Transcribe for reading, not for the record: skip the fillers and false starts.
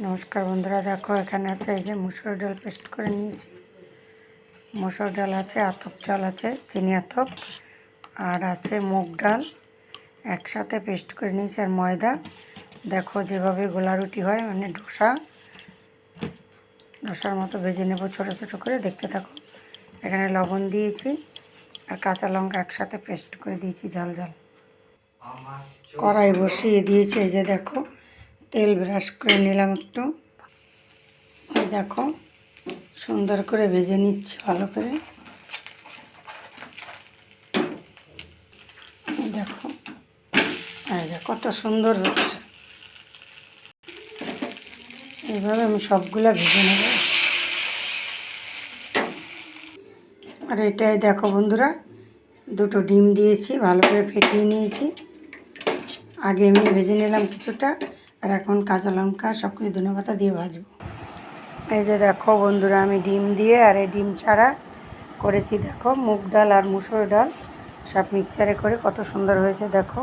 নমস্কার বন্ধুরা, দেখো এখানে আছে এই যে মুসুর ডাল পেস্ট করে নিয়েছি। মুসুর ডাল আছে, আতপ চাল আছে, চিনি আতপ, আর আছে মুগ ডাল একসাথে পেস্ট করে নিয়েছি, আর ময়দা। দেখো যেভাবে গোলা রুটি হয়, মানে ধোসার মতো ভেজে নেব ছোটো ছোটো করে, দেখতে থাকো। এখানে লবণ দিয়েছি আর কাঁচা লঙ্কা একসাথে পেস্ট করে দিয়েছি ঝাল ঝাল। কড়াই বসিয়ে দিয়েছি, এই যে দেখো তেল ব্রাশ করে নিলাম একটু। এই দেখো সুন্দর করে ভেজে নিচ্ছি ভালো করে। দেখো এই যে কত সুন্দর হচ্ছে। এইভাবে আমি সবগুলো ভেজে নেব। আর এটাই দেখো বন্ধুরা, দুটো ডিম দিয়েছি, ভালো করে ফেটিয়ে নিয়েছি। আগে এমনি ভেজে নিলাম কিছুটা, আর এখন কাঁচা লঙ্কা সব কিছু ধনেপাতা দিয়ে ভাজবো। এই যে দেখো বন্ধুরা, আমি ডিম দিয়ে আর এই ডিম ছাড়া করেছি। দেখো মুগ ডাল আর মুসুর ডাল সব মিক্সারে করে কত সুন্দর হয়েছে দেখো।